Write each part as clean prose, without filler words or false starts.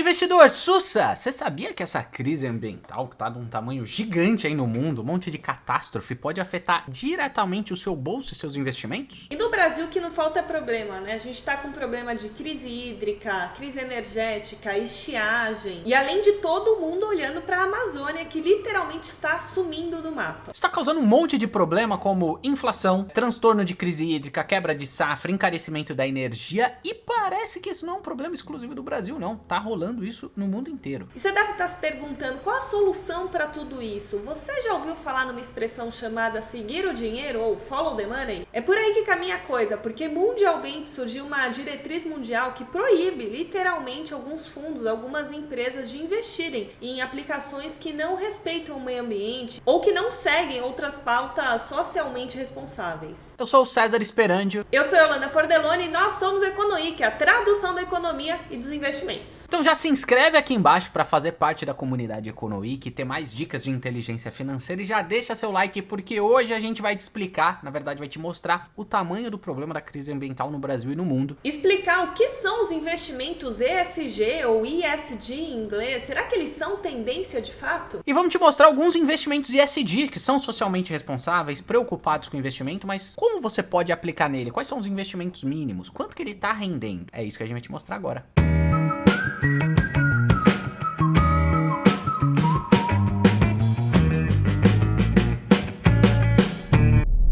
aí, investidor, sussa! Você sabia que essa crise ambiental que tá de um tamanho gigante aí no mundo, um monte de catástrofe, pode afetar diretamente o seu bolso e seus investimentos? E no Brasil que não falta problema, né? A gente tá com problema de crise hídrica, crise energética, estiagem. E além de todo mundo olhando pra Amazônia, que literalmente está sumindo do mapa. Isso tá causando um monte de problema como inflação, transtorno de crise hídrica, quebra de safra, encarecimento da energia. E parece que isso não é um problema exclusivo do Brasil, não. Tá rolando isso no mundo inteiro. E você deve estar se perguntando qual a solução para tudo isso. Você já ouviu falar numa expressão chamada seguir o dinheiro ou follow the money? É por aí que caminha a coisa, porque mundialmente surgiu uma diretriz mundial que proíbe literalmente alguns fundos, algumas empresas de investirem em aplicações que não respeitam o meio ambiente ou que não seguem outras pautas socialmente responsáveis. Eu sou o César Sperandio. Eu sou a Yolanda Fordeloni e nós somos o Economic, a tradução da economia e dos investimentos. Então já se inscreve aqui embaixo para fazer parte da comunidade Economic e ter mais dicas de inteligência financeira, e já deixa seu like porque hoje a gente vai te explicar, na verdade vai te mostrar o tamanho do problema da crise ambiental no Brasil e no mundo. Explicar o que são os investimentos ESG ou ESG em inglês, será que eles são tendência de fato? E vamos te mostrar alguns investimentos ESG que são socialmente responsáveis, preocupados com o investimento, mas como você pode aplicar nele? Quais são os investimentos mínimos? Quanto que ele tá rendendo? É isso que a gente vai te mostrar agora.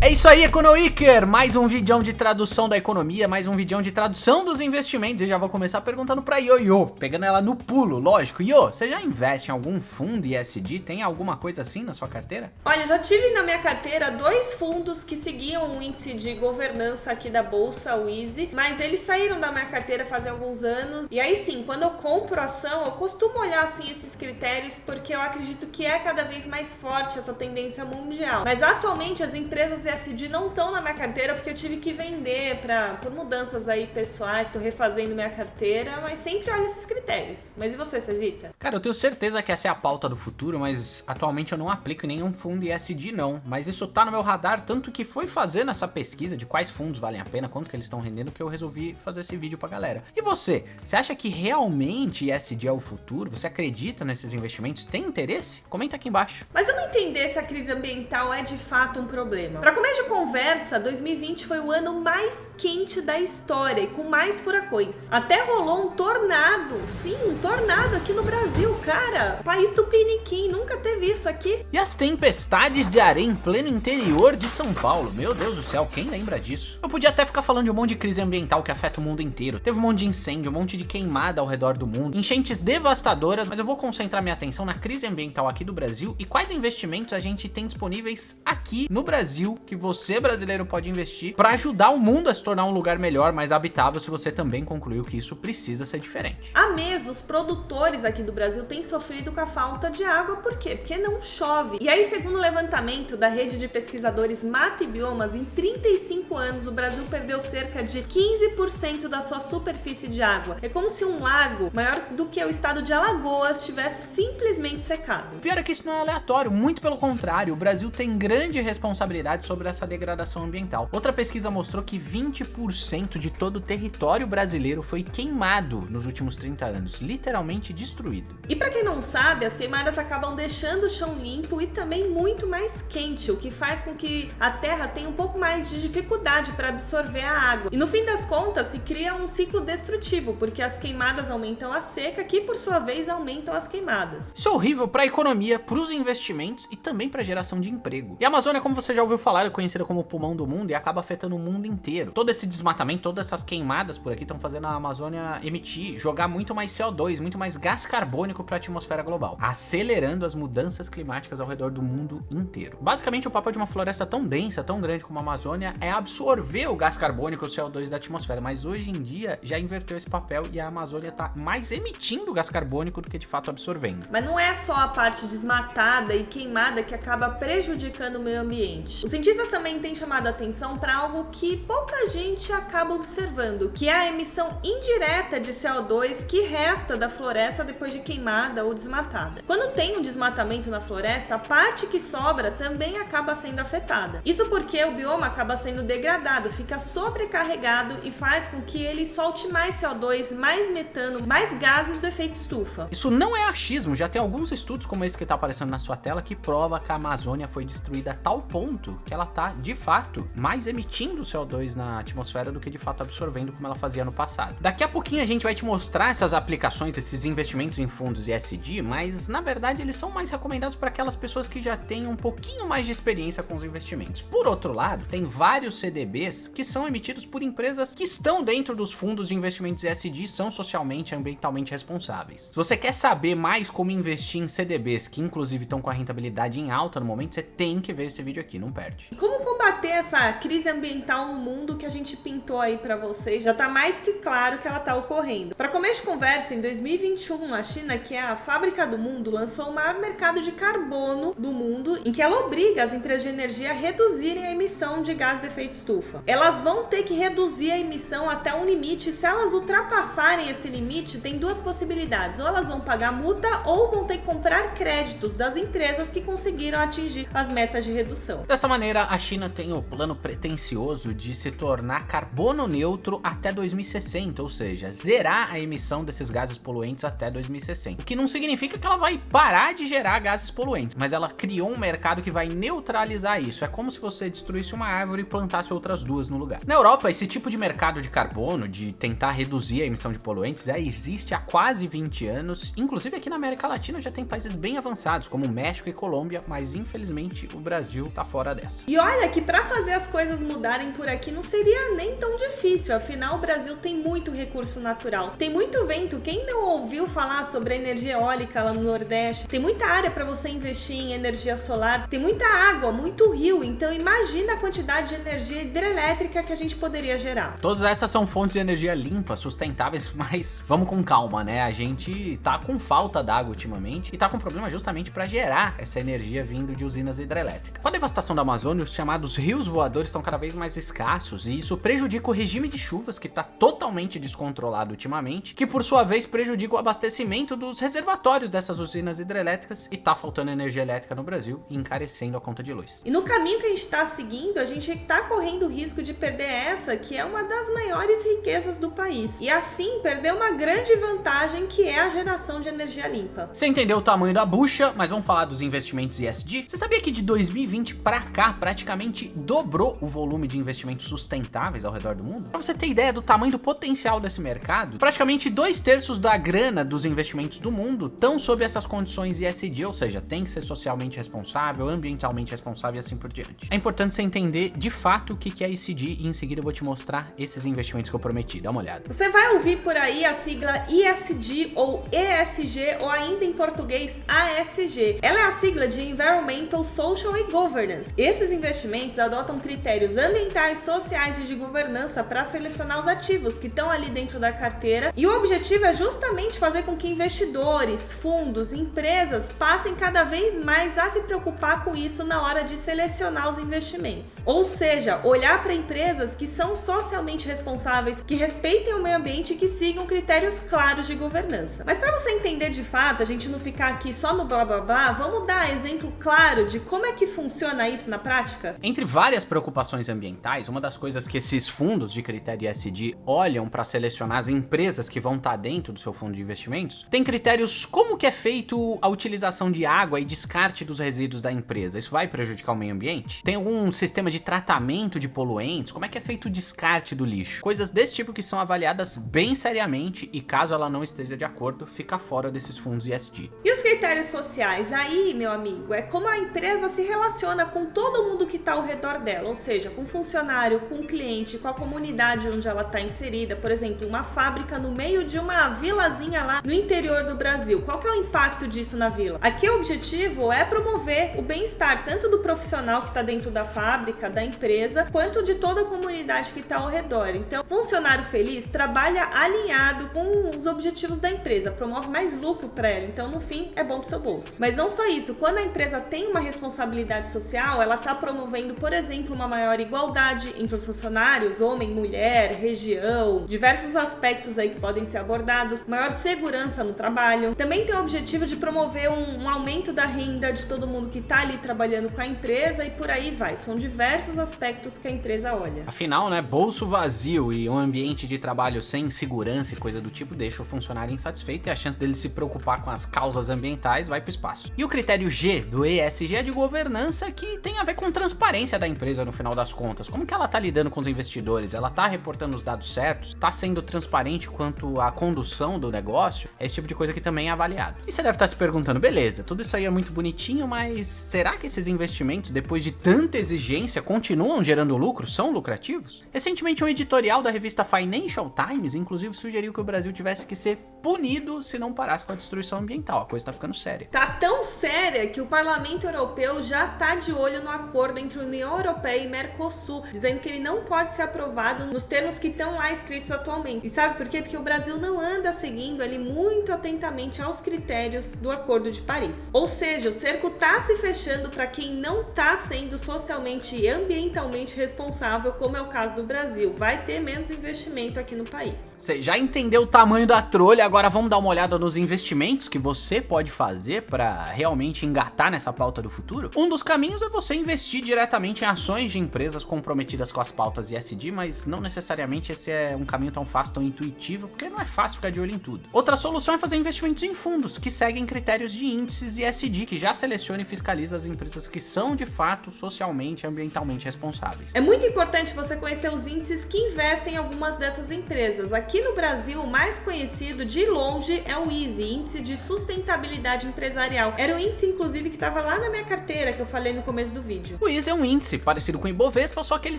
É isso aí, Economiker! Mais um vídeo de tradução da economia, mais um vídeo de tradução dos investimentos. E já vou começar perguntando pra Ioiô, pegando ela no pulo, lógico. Iô, você já investe em algum fundo ESG? Tem alguma coisa assim na sua carteira? Olha, já tive na minha carteira 2 fundos que seguiam o índice de governança aqui da Bolsa, o ISE, mas eles saíram da minha carteira fazem alguns anos. E aí sim, quando eu compro ação, eu costumo olhar assim esses critérios porque eu acredito que é cada vez mais forte essa tendência mundial. Mas atualmente as empresas ESG não estão na minha carteira porque eu tive que vender por mudanças aí pessoais, estou refazendo minha carteira, mas sempre olho esses critérios. Mas e você, Cezita? Cara, eu tenho certeza que essa é a pauta do futuro, mas atualmente eu não aplico em nenhum fundo ESG não. Mas isso tá no meu radar, tanto que foi fazendo essa pesquisa de quais fundos valem a pena, quanto que eles estão rendendo, que eu resolvi fazer esse vídeo pra galera. E você acha que realmente ESG é o futuro? Você acredita nesses investimentos? Tem interesse? Comenta aqui embaixo. Mas vamos entender se a crise ambiental é de fato um problema. Para começo de conversa, 2020 foi o ano mais quente da história e com mais furacões. Até rolou um tornado, sim, um tornado aqui no Brasil, cara. País tupiniquim, nunca teve isso aqui. E as tempestades de areia em pleno interior de São Paulo, meu Deus do céu, quem lembra disso? Eu podia até ficar falando de um monte de crise ambiental que afeta o mundo inteiro. Teve um monte de incêndio, um monte de queimada ao redor do mundo, enchentes devastadoras, mas eu vou concentrar minha atenção na crise ambiental aqui do Brasil e quais investimentos a gente tem disponíveis aqui no Brasil que você, brasileiro, pode investir para ajudar o mundo a se tornar um lugar melhor, mais habitável, se você também concluiu que isso precisa ser diferente. Há meses, os produtores aqui do Brasil têm sofrido com a falta de água, por quê? Porque não chove. E aí, segundo o levantamento da rede de pesquisadores Mata e Biomas, em 35 anos o Brasil perdeu cerca de 15% da sua superfície de água. É como se um lago maior do que o estado de Alagoas tivesse simplesmente secado. O pior é que isso não é aleatório, muito pelo contrário, o Brasil tem grande responsabilidade sobre essa degradação ambiental. Outra pesquisa mostrou que 20% de todo o território brasileiro foi queimado nos últimos 30 anos, literalmente destruído. E para quem não sabe, as queimadas acabam deixando o chão limpo e também muito mais quente, o que faz com que a terra tenha um pouco mais de dificuldade para absorver a água. E no fim das contas se cria um ciclo destrutivo, porque as queimadas aumentam a seca, que por sua vez aumentam as queimadas. Isso é horrível para a economia, para os investimentos e também para a geração de emprego. E a Amazônia, como você já ouviu falar, é conhecida como o pulmão do mundo e acaba afetando o mundo inteiro. Todo esse desmatamento, todas essas queimadas por aqui estão fazendo a Amazônia emitir, jogar muito mais CO2, muito mais gás carbônico para a atmosfera global, acelerando as mudanças climáticas ao redor do mundo inteiro. Basicamente, o papel de uma floresta tão densa, tão grande como a Amazônia é absorver o gás carbônico, o CO2 da atmosfera, mas hoje em dia já inverteu esse papel e a Amazônia está mais emitindo gás carbônico do que de fato absorvendo. Mas não é só a parte desmatada e queimada que acaba prejudicando o meio ambiente. Os cientistas também também tem chamado a atenção para algo que pouca gente acaba observando, que é a emissão indireta de CO2 que resta da floresta depois de queimada ou desmatada. Quando tem um desmatamento na floresta, a parte que sobra também acaba sendo afetada. Isso porque o bioma acaba sendo degradado, fica sobrecarregado e faz com que ele solte mais CO2, mais metano, mais gases do efeito estufa. Isso não é achismo, já tem alguns estudos como esse que tá aparecendo na sua tela que prova que a Amazônia foi destruída a tal ponto que ela tá, de fato, mais emitindo CO2 na atmosfera do que de fato absorvendo como ela fazia no passado. Daqui a pouquinho a gente vai te mostrar essas aplicações, esses investimentos em fundos ESG, mas na verdade eles são mais recomendados para aquelas pessoas que já têm um pouquinho mais de experiência com os investimentos. Por outro lado, tem vários CDBs que são emitidos por empresas que estão dentro dos fundos de investimentos ESG e são socialmente e ambientalmente responsáveis. Se você quer saber mais como investir em CDBs, que inclusive estão com a rentabilidade em alta no momento, você tem que ver esse vídeo aqui, não perde. E como combater essa crise ambiental no mundo que a gente pintou aí para vocês? Já tá mais que claro que ela tá ocorrendo. Para começo de conversa, em 2021, a China, que é a fábrica do mundo, lançou o maior mercado de carbono do mundo, em que ela obriga as empresas de energia a reduzirem a emissão de gás do efeito estufa. Elas vão ter que reduzir a emissão até um limite, e se elas ultrapassarem esse limite, tem duas possibilidades: ou elas vão pagar multa ou vão ter que comprar créditos das empresas que conseguiram atingir as metas de redução. Dessa maneira, a China tem o plano pretensioso de se tornar carbono neutro até 2060, ou seja, zerar a emissão desses gases poluentes até 2060. O que não significa que ela vai parar de gerar gases poluentes, mas ela criou um mercado que vai neutralizar isso. É como se você destruísse uma árvore e plantasse outras duas no lugar. Na Europa, esse tipo de mercado de carbono, de tentar reduzir a emissão de poluentes, já existe há quase 20 anos. Inclusive aqui na América Latina já tem países bem avançados, como México e Colômbia, mas infelizmente o Brasil tá fora dessa. E olha que para fazer as coisas mudarem por aqui não seria nem tão difícil, afinal o Brasil tem muito recurso natural. Tem muito vento, quem não ouviu falar sobre a energia eólica lá no Nordeste? Tem muita área para você investir em energia solar, tem muita água, muito rio, então imagina a quantidade de energia hidrelétrica que a gente poderia gerar. Todas essas são fontes de energia limpa, sustentáveis, mas vamos com calma, né? A gente tá com falta d'água ultimamente e tá com problema justamente para gerar essa energia vindo de usinas hidrelétricas. Com a devastação da Amazônia, os chamados rios voadores estão cada vez mais escassos e isso prejudica o regime de chuvas, que tá totalmente descontrolado ultimamente, que por sua vez prejudica o abastecimento dos reservatórios dessas usinas hidrelétricas e tá faltando energia elétrica no Brasil e encarecendo a conta de luz. E no caminho que a gente tá seguindo, a gente tá correndo o risco de perder essa, que é uma das maiores riquezas do país. E assim, perder uma grande vantagem, que é a geração de energia limpa. Você entendeu o tamanho da bucha, mas vamos falar dos investimentos ESG? Você sabia que de 2020 pra cá, praticamente dobrou o volume de investimentos sustentáveis ao redor do mundo? Pra você ter ideia do tamanho do potencial desse mercado, praticamente 2/3 da grana dos investimentos do mundo estão sob essas condições ESG, ou seja, tem que ser socialmente responsável, ambientalmente responsável e assim por diante. É importante você entender de fato o que é ESG e em seguida eu vou te mostrar esses investimentos que eu prometi. Dá uma olhada. Você vai ouvir por aí a sigla ESG ou ESG ou ainda em português ASG. Ela é a sigla de Environmental, Social e Governance. Esses investimentos adotam critérios ambientais, sociais e de governança para selecionar os ativos que estão ali dentro da carteira, e o objetivo é justamente fazer com que investidores, fundos, empresas passem cada vez mais a se preocupar com isso na hora de selecionar os investimentos. Ou seja, olhar para empresas que são socialmente responsáveis, que respeitem o meio ambiente e que sigam critérios claros de governança. Mas para você entender de fato, a gente não ficar aqui só no blá blá blá, vamos dar exemplo claro de como é que funciona isso na prática? Entre várias preocupações ambientais, uma das coisas que esses fundos de critério ESG olham para selecionar as empresas que vão estar dentro do seu fundo de investimentos, tem critérios como que é feito a utilização de água e descarte dos resíduos da empresa. Isso vai prejudicar o meio ambiente? Tem algum sistema de tratamento de poluentes? Como é que é feito o descarte do lixo? Coisas desse tipo que são avaliadas bem seriamente e caso ela não esteja de acordo, fica fora desses fundos ESG. E os critérios sociais? Aí, meu amigo, é como a empresa se relaciona com todo mundo que está ao redor dela, ou seja, com o funcionário, com o cliente, com a comunidade onde ela está inserida. Por exemplo, uma fábrica no meio de uma vilazinha lá no interior do Brasil. Qual que é o impacto disso na vila? Aqui o objetivo é promover o bem-estar tanto do profissional que está dentro da fábrica, da empresa, quanto de toda a comunidade que está ao redor. Então, funcionário feliz trabalha alinhado com os objetivos da empresa, promove mais lucro para ela. Então, no fim, é bom para o seu bolso. Mas não só isso, quando a empresa tem uma responsabilidade social, ela está promovendo promovendo, por exemplo, uma maior igualdade entre os funcionários, homem, mulher, região, diversos aspectos aí que podem ser abordados, maior segurança no trabalho. Também tem o objetivo de promover um aumento da renda de todo mundo que está ali trabalhando com a empresa e por aí vai. São diversos aspectos que a empresa olha. Afinal, né, bolso vazio e um ambiente de trabalho sem segurança e coisa do tipo deixa o funcionário insatisfeito e a chance dele se preocupar com as causas ambientais vai pro espaço. E o critério G do ESG é de governança, que tem a ver com transparência da empresa no final das contas. Como que ela tá lidando com os investidores? Ela tá reportando os dados certos? Tá sendo transparente quanto à condução do negócio? É esse tipo de coisa que também é avaliado. E você deve estar se perguntando, beleza, tudo isso aí é muito bonitinho, mas será que esses investimentos, depois de tanta exigência, continuam gerando lucro? São lucrativos? Recentemente, um editorial da revista Financial Times, inclusive, sugeriu que o Brasil tivesse que ser punido se não parasse com a destruição ambiental. A coisa tá ficando séria. Tá tão séria que o Parlamento Europeu já tá de olho no acordo entre a União Europeia e Mercosul, dizendo que ele não pode ser aprovado nos termos que estão lá escritos atualmente. E sabe por quê? Porque o Brasil não anda seguindo ali muito atentamente aos critérios do Acordo de Paris. Ou seja, o cerco tá se fechando para quem não tá sendo socialmente e ambientalmente responsável, como é o caso do Brasil. Vai ter menos investimento aqui no país. Você já entendeu o tamanho da trolha? Agora vamos dar uma olhada nos investimentos que você pode fazer para realmente engatar nessa pauta do futuro? Um dos caminhos é você investir diretamente em ações de empresas comprometidas com as pautas ESG, mas não necessariamente esse é um caminho tão fácil, tão intuitivo, porque não é fácil ficar de olho em tudo. Outra solução é fazer investimentos em fundos que seguem critérios de índices ESG, que já seleciona e fiscaliza as empresas que são de fato socialmente e ambientalmente responsáveis. É muito importante você conhecer os índices que investem em algumas dessas empresas. Aqui no Brasil, o mais conhecido de longe é o ISE, Índice de Sustentabilidade Empresarial. Era o índice, inclusive, que estava lá na minha carteira, que eu falei no começo do vídeo. O ISE é um índice parecido com o Ibovespa, só que ele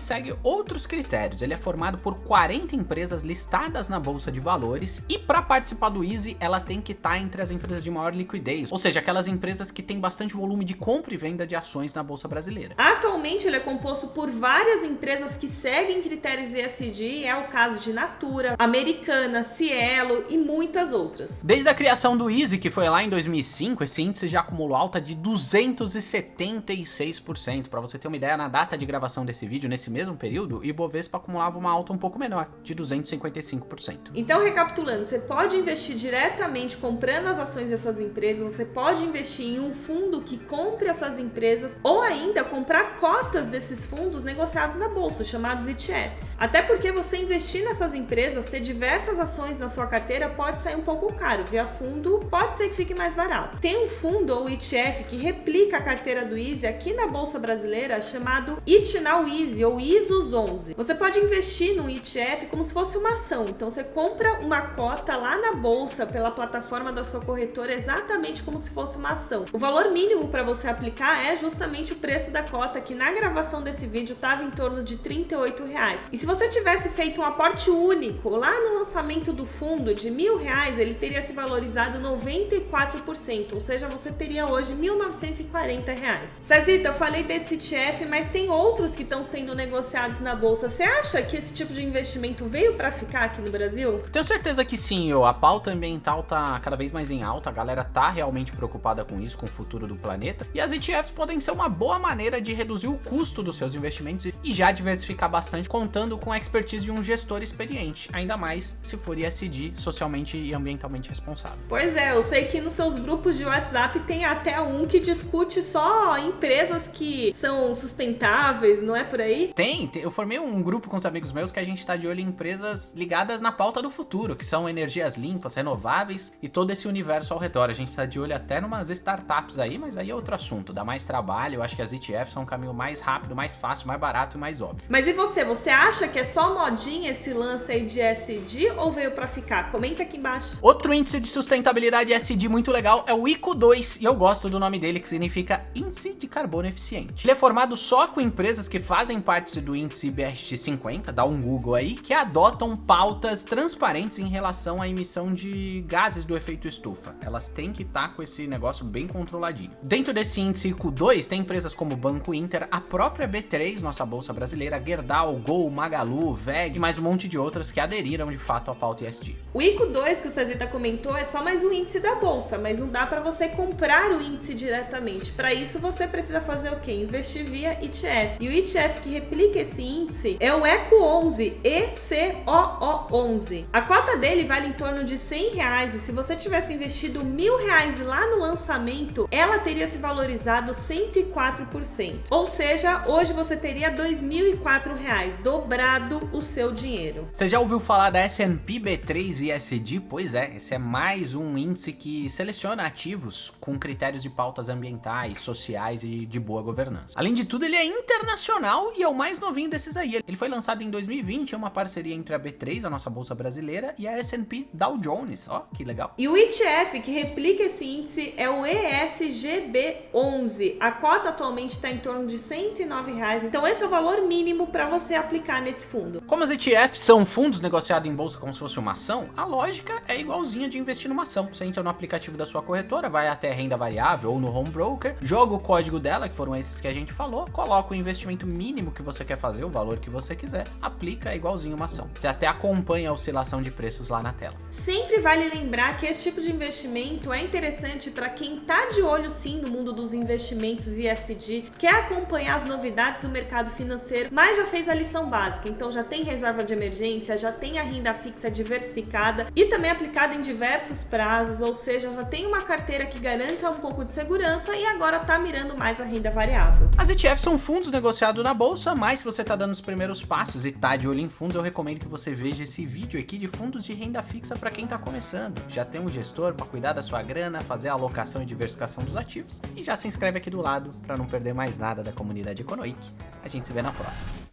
segue outros critérios. Ele é formado por 40 empresas listadas na Bolsa de Valores e para participar do ISE, ela tem que estar entre as empresas de maior liquidez, ou seja, aquelas empresas que têm bastante volume de compra e venda de ações na Bolsa Brasileira. Atualmente, ele é composto por várias empresas que seguem critérios ESG, é o caso de Natura, Americana, Cielo e muitas outras. Desde a criação do ISE, que foi lá em 2005, esse índice já acumulou alta de 276%. Para você ter uma ideia, na data de gravação desse vídeo, nesse mesmo período, o Ibovespa acumulava uma alta um pouco menor, de 255%. Então, recapitulando, você pode investir diretamente comprando as ações dessas empresas, você pode investir em um fundo que compre essas empresas, ou ainda comprar cotas desses fundos negociados na bolsa, chamados ETFs. Até porque você investir nessas empresas, ter diversas ações na sua carteira, pode sair um pouco caro. Via fundo, pode ser que fique mais barato. Tem um fundo ou ETF que replica a carteira do ISE aqui na Bolsa Brasileira, chamado ITNAU ISE ou ISOS 11. Você pode investir no ETF como se fosse uma ação. Então, você compra uma cota lá na Bolsa pela plataforma da sua corretora, exatamente como se fosse uma ação. O valor mínimo para você aplicar é justamente o preço da cota, que na gravação desse vídeo estava em torno de R$38. E se você tivesse feito um aporte único lá no lançamento do fundo de R$1.000, ele teria se valorizado 94%, ou seja, você teria hoje R$1.940. Cezita, eu falei desse ETF, mas tem outros que estão sendo negociados na bolsa. Você acha que esse tipo de investimento veio para ficar aqui no Brasil? Tenho certeza que sim, a pauta ambiental tá cada vez mais em alta, a galera tá realmente preocupada com isso, com o futuro do planeta, e as ETFs podem ser uma boa maneira de reduzir o custo dos seus investimentos e já diversificar bastante, contando com a expertise de um gestor experiente, ainda mais se for ESG, socialmente e ambientalmente responsável. Pois é, eu sei que nos seus grupos de WhatsApp tem até um que discute só empresas que são sustentáveis, não é por aí? Tem, eu formei um grupo com os amigos meus que a gente tá de olho em empresas ligadas na pauta do futuro, que são energias limpas, renováveis e todo esse universo ao redor. A gente tá de olho até numas startups aí, mas aí é outro assunto, dá mais trabalho. Eu acho que as ETFs são um caminho mais rápido, mais fácil, mais barato e mais óbvio. Mas e você? Você acha que é só modinha esse lance aí de ESG ou veio pra ficar? Comenta aqui embaixo. Outro índice de sustentabilidade ESG muito legal é o ICO2, e eu gosto do nome dele, que significa Índice de Carbono Eficiente. Ele é formado só com empresas que fazem parte do índice IBRX 50, dá um Google aí, que adotam pautas transparentes em relação à emissão de gases do efeito estufa. Elas têm que estar com esse negócio bem controladinho. Dentro desse índice ICO2 tem empresas como Banco Inter, a própria B3, nossa bolsa brasileira, Gerdau, Gol, Magalu, VEG, e mais um monte de outras que aderiram de fato à pauta ESG. O ICO2 que o Cezita comentou é só mais um índice da bolsa, mas não dá para você comprar o índice diretamente. Para isso você precisa fazer o quê? Investir investir via ETF. E o ETF que replica esse índice é o ECO11, ECOO11. A cota dele vale em torno de R$100 e se você tivesse investido R$1.000 lá no lançamento, ela teria se valorizado 104%. Ou seja, hoje você teria R$2.004, dobrado o seu dinheiro. Você já ouviu falar da S&P B3 ESG? Pois é, esse é mais um índice que seleciona ativos com critérios de pautas ambientais, sociais e de boa governança. Além de tudo, ele é internacional e é o mais novinho desses aí. Ele foi lançado em 2020, é uma parceria entre a B3, a nossa bolsa brasileira, e a S&P Dow Jones. Ó, que legal. E o ETF que replica esse índice é o ESGB11. A cota atualmente está em torno de R$109, então esse é o valor mínimo para você aplicar nesse fundo. Como as ETFs são fundos negociados em bolsa como se fosse uma ação, a lógica é igualzinha de investir numa ação. Você entra no aplicativo da sua corretora, vai até renda variável ou no home broker, joga o código dela, que foram esses que a gente falou, coloca o investimento mínimo que você quer fazer, o valor que você quiser, aplica igualzinho uma ação. Você até acompanha a oscilação de preços lá na tela. Sempre vale lembrar que esse tipo de investimento é interessante para quem tá de olho sim no mundo dos investimentos ESG, quer acompanhar as novidades do mercado financeiro, mas já fez a lição básica, então já tem reserva de emergência, já tem a renda fixa diversificada e também aplicada em diversos prazos, ou seja, já tem uma carteira que garanta um pouco de segurança e agora tá mirando mais a renda variável. As ETFs são fundos negociados na bolsa, mas se você tá dando os primeiros passos e tá de olho em fundos, eu recomendo que você veja esse vídeo aqui de fundos de renda fixa para quem tá começando. Já tem um gestor para cuidar da sua grana, fazer a alocação e diversificação dos ativos e já se inscreve aqui do lado para não perder mais nada da comunidade Economic. A gente se vê na próxima.